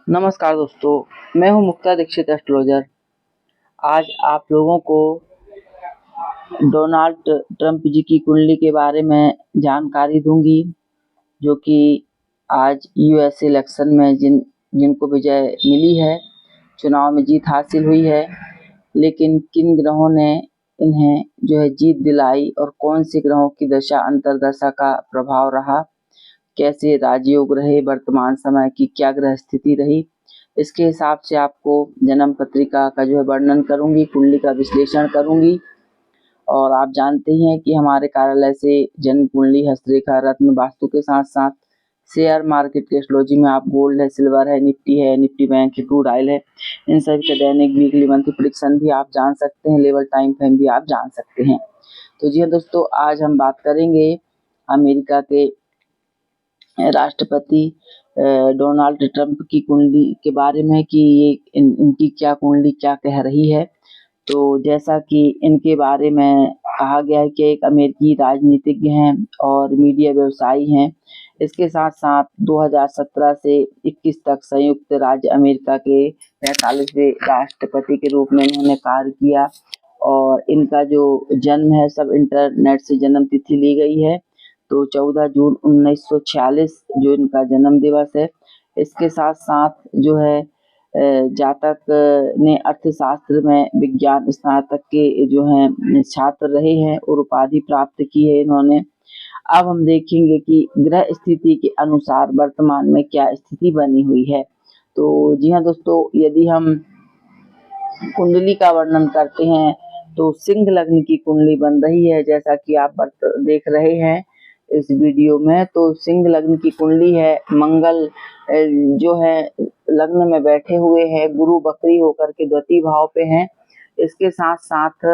नमस्कार दोस्तों, मैं हूं मुक्ता दीक्षित एस्ट्रोलॉजर। आज आप लोगों को डोनाल्ड ट्रंप जी की कुंडली के बारे में जानकारी दूंगी, जो कि आज यूएस इलेक्शन में जिनको विजय मिली है, चुनाव में जीत हासिल हुई है, लेकिन किन ग्रहों ने इन्हें जो है जीत दिलाई और कौन से ग्रहों की दशा अंतर्दशा का प्रभाव रहा, कैसे राजयोग रहे, वर्तमान समय की क्या ग्रह स्थिति रही, इसके हिसाब से आपको जन्म पत्रिका का जो है वर्णन करूंगी, कुंडली का विश्लेषण करूंगी। और आप जानते ही हैं कि हमारे कार्यालय से जन्म कुंडली, हस्तरेखा, रत्न, वास्तु के साथ साथ शेयर मार्केट के एस्ट्रोलॉजी में आप गोल्ड है, सिल्वर है, निफ्टी बैंक है, क्रूड ऑयल है, इन सभी का दैनिक, वीकली, मंथली प्रेडिक्शन भी आप जान सकते हैं, लेवल टाइम फ्रेम भी आप जान सकते हैं। तो जी हाँ दोस्तों, आज हम बात करेंगे अमेरिका के राष्ट्रपति डोनाल्ड ट्रंप की कुंडली के बारे में कि ये इनकी क्या कुंडली क्या कह रही है। तो जैसा कि इनके बारे में कहा गया है कि एक अमेरिकी राजनीतिज्ञ हैं और मीडिया व्यवसायी हैं। इसके साथ साथ 2017 से 21 तक संयुक्त राज्य अमेरिका के 45वें राष्ट्रपति के रूप में इन्होंने कार्य किया और इनका जो जन्म है सब इंटरनेट से जन्म तिथि ली गई है। तो 14 जून 1946 जो इनका जन्म दिवस है। इसके साथ साथ जो है जातक ने अर्थशास्त्र में विज्ञान स्नातक के जो हैं छात्र रहे हैं और उपाधि प्राप्त की है इन्होंने। अब हम देखेंगे कि ग्रह स्थिति के अनुसार वर्तमान में क्या स्थिति बनी हुई है। तो जी हाँ दोस्तों, यदि हम कुंडली का वर्णन करते हैं तो सिंह लग्न की कुंडली बन रही है, जैसा कि आप देख रहे हैं इस वीडियो में। तो सिंह लग्न की कुंडली है। मंगल जो है लग्न में बैठे हुए हैं, गुरु बकरी होकर के द्वितीय भाव पे हैं। इसके साथ साथ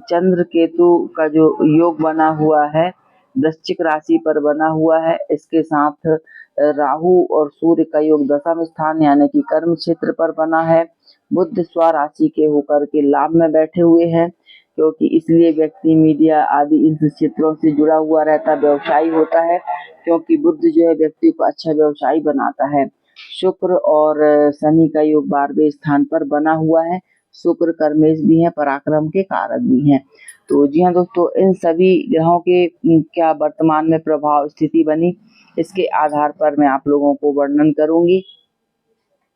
चंद्र केतु का जो योग बना हुआ है वृश्चिक राशि पर बना हुआ है। इसके साथ राहु और सूर्य का योग दशम स्थान यानी कि कर्म क्षेत्र पर बना है। बुध स्वराशि के होकर के लाभ में बैठे हुए हैं, क्योंकि इसलिए व्यक्ति मीडिया आदि इन क्षेत्रों से जुड़ा हुआ रहता, व्यवसायी होता है, क्योंकि बुध जो है व्यक्ति को अच्छा व्यवसायी बनाता है। शुक्र और शनि का योग 12वें स्थान पर बना हुआ है। शुक्र कर्मेश भी हैं, पराक्रम के कारक भी हैं। तो जी हाँ दोस्तों, इन सभी ग्रहों के क्या वर्तमान में प्रभाव स्थिति बनी, इसके आधार पर मैं आप लोगों को वर्णन करूंगी।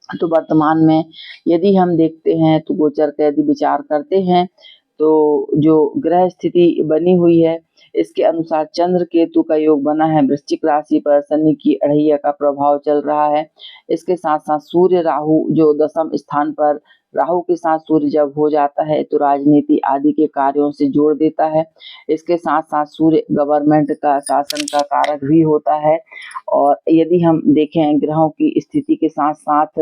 तो वर्तमान में यदि हम देखते हैं तो गोचर का यदि विचार करते हैं तो जो ग्रह स्थिति बनी हुई है इसके अनुसार चंद्र केतु का योग बना है वृश्चिक राशि पर। शनि की अढ़ैया का प्रभाव चल रहा है। इसके साथ साथ सूर्य राहु जो दशम स्थान पर, राहु के साथ सूर्य जब हो जाता है तो राजनीति आदि के कार्यों से जोड़ देता है। इसके साथ साथ सूर्य गवर्नमेंट का शासन का कारक भी होता है। और यदि हम देखें ग्रहों की स्थिति के साथ साथ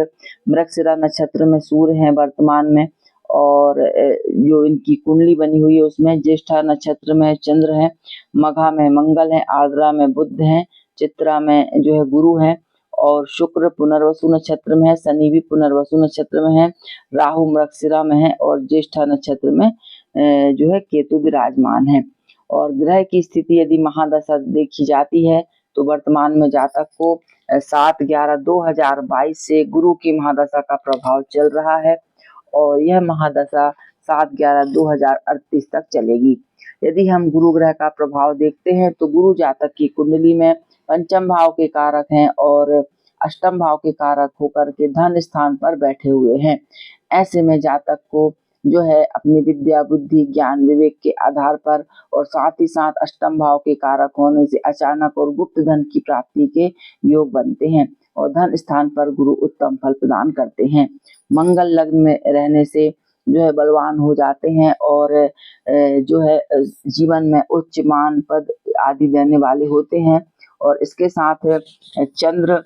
मृगशिरा नक्षत्र में सूर्य हैं वर्तमान में, और जो इनकी कुंडली बनी हुई है उसमें ज्येष्ठा नक्षत्र में चंद्र है, मघा में मंगल है, आर्द्रा में बुध है, चित्रा में जो है गुरु है, और शुक्र पुनर्वसु नक्षत्र में है, शनि भी पुनर्वसु नक्षत्र में है, राहु मृगशिरा में है और ज्येष्ठा नक्षत्र में जो है केतु विराजमान है। और ग्रह की स्थिति यदि महादशा देखी जाती है तो वर्तमान में जातक को 7/11/2022 से गुरु की महादशा का प्रभाव चल रहा है और यह महादशा 7/11/2038 तक चलेगी। यदि हम गुरु ग्रह का प्रभाव देखते हैं तो गुरु जातक की कुंडली में पंचम भाव के कारक हैं और अष्टम भाव के कारक होकर के धन स्थान पर बैठे हुए हैं। ऐसे में जातक को जो है अपनी विद्या, बुद्धि, ज्ञान, विवेक के आधार पर और साथ ही साथ अष्टम भाव के कारक होने से अचानक और गुप्त धन की प्राप्ति के योग बनते हैं और धन स्थान पर गुरु उत्तम फल प्रदान करते हैं। मंगल लग्न में रहने से जो है बलवान हो जाते हैं और जो है जीवन में उच्च मान पद आदि देने वाले होते हैं। और इसके साथ चंद्र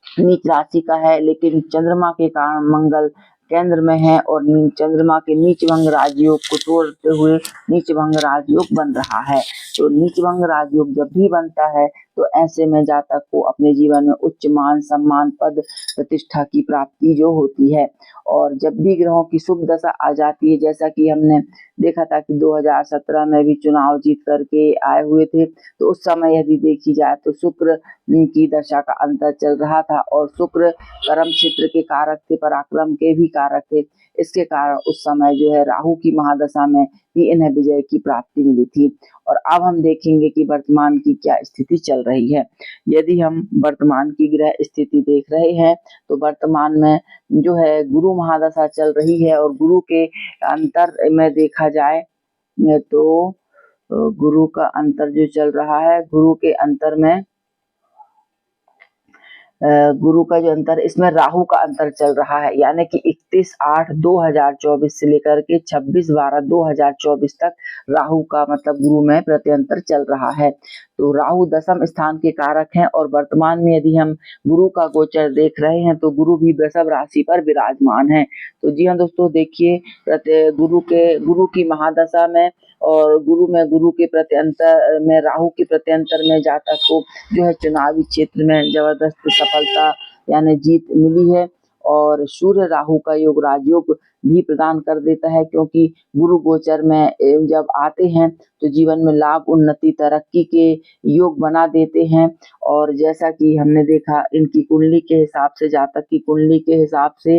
नीच राशि का है, लेकिन चंद्रमा के कारण मंगल केंद्र में है और चंद्रमा के नीच भंग राजयोग को तोड़ते हुए नीच भंग राजयोग बन रहा है। तो नीच भंग राजयोग जब भी बनता है तो ऐसे में जातक को अपने जीवन में उच्च मान सम्मान पद प्रतिष्ठा की प्राप्ति जो होती है। और जब भी ग्रहों की शुभ दशा आ जाती है, जैसा कि हमने देखा था कि 2017 में भी चुनाव जीत करके आए हुए थे, तो उस समय यदि देखी जाए तो शुक्र की दशा का अंतर चल रहा था और शुक्र कर्म क्षेत्र के कारक थे, पराक्रम के भी कारक थे। इसके कारण उस समय जो है राहु की महादशा में भी इन्हें विजय की प्राप्ति मिली थी। और अब हम देखेंगे कि वर्तमान की क्या स्थिति चल रही है। यदि हम वर्तमान की ग्रह स्थिति देख रहे हैं तो वर्तमान में जो है गुरु महादशा चल रही है और गुरु के अंतर में देखा जाए तो गुरु का अंतर जो चल रहा है, गुरु के अंतर में गुरु का जो अंतर, इसमें राहु का अंतर चल रहा है, यानी कि 31/8/2024 से लेकर के 26/12/2024 तक राहु का मतलब गुरु में प्रत्यंतर चल रहा है। तो राहु दशम स्थान के कारक हैं और वर्तमान में यदि हम गुरु का गोचर देख रहे हैं तो गुरु भी वृषभ राशि पर विराजमान है। तो जी हाँ दोस्तों, देखिए गुरु की महादशा में और गुरु के प्रत्यंतर में, राहु के प्रत्यंतर में जातक को जो है चुनावी क्षेत्र में जबरदस्त सफलता यानी जीत मिली है। और सूर्य राहु का योग राजयोग भी प्रदान कर देता है, क्योंकि गुरु गोचर में जब आते हैं तो जीवन में लाभ उन्नति तरक्की के योग बना देते हैं। और जैसा कि हमने देखा इनकी कुंडली के हिसाब से, जातक की कुंडली के हिसाब से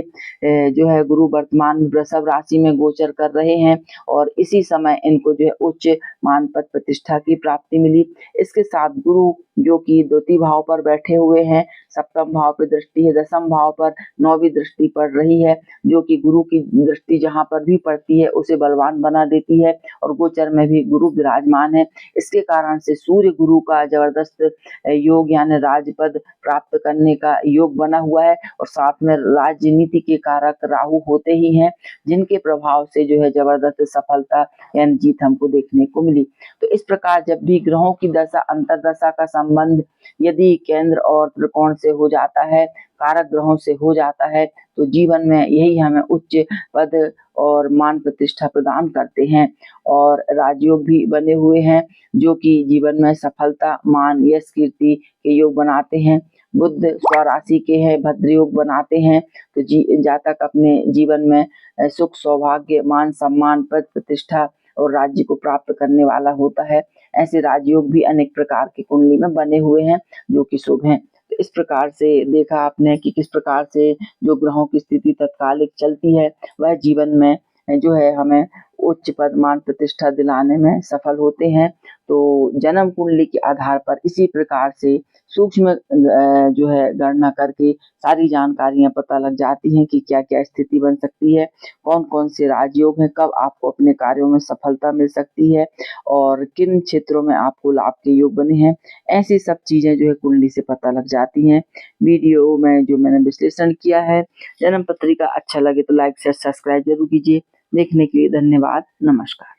जो है गुरु वर्तमान में वृषभ राशि में गोचर कर रहे हैं और इसी समय इनको जो है उच्च मान पद प्रतिष्ठा की प्राप्ति मिली। इसके साथ गुरु जो कि द्वितीय भाव पर बैठे हुए हैं, सप्तम भाव पर दृष्टि है, दसम भाव पर नौवीं दृष्टि पड़ रही है, जो कि गुरु की दृष्टि जहां पर भी पड़ती है उसे बलवान बना देती है और गोचर में भी गुरु विराजमान है। इसके कारण से सूर्य गुरु का जबरदस्त योग यानी राजपद प्राप्त करने का योग बना हुआ है और साथ में राजनीति के कारक राहु होते ही हैं, जिनके प्रभाव से जो है जबरदस्त सफलता यानी जीत हमको देखने को मिली। तो इस प्रकार जब भी ग्रहों की दशा अंतरदशा का संबंध यदि केंद्र और त्रिकोण से हो जाता है, कारक ग्रहों से हो जाता है, तो जीवन में यही हमें उच्च पद और मान प्रतिष्ठा प्रदान करते हैं। और राजयोग भी बने हुए हैं जो कि जीवन में सफलता मान यश कीर्ति के योग बनाते हैं। बुध स्वराशि के हैं, भद्र योग बनाते हैं। तो जातक अपने जीवन में सुख सौभाग्य मान सम्मान पद प्रतिष्ठा और राज्य को प्राप्त करने वाला होता है। ऐसे राजयोग भी अनेक प्रकार की कुंडली में बने हुए हैं जो कि शुभ हैं। तो इस प्रकार से देखा आपने कि किस प्रकार से जो ग्रहों की स्थिति तत्कालिक चलती है वह जीवन में जो है हमें उच्च पद मान प्रतिष्ठा दिलाने में सफल होते हैं। तो जन्म कुंडली के आधार पर इसी प्रकार से सूक्ष्म जो है गणना करके सारी जानकारियां पता लग जाती हैं कि क्या क्या स्थिति बन सकती है, कौन कौन से राजयोग हैं, कब आपको अपने कार्यों में सफलता मिल सकती है और किन क्षेत्रों में आपको लाभ के योग बने हैं। ऐसी सब चीजें जो है कुंडली से पता लग जाती हैं। वीडियो में जो मैंने विश्लेषण किया है जन्म पत्रिका अच्छा लगे तो लाइक शेयर सब्सक्राइब जरूर कीजिए। देखने के लिए धन्यवाद। नमस्कार।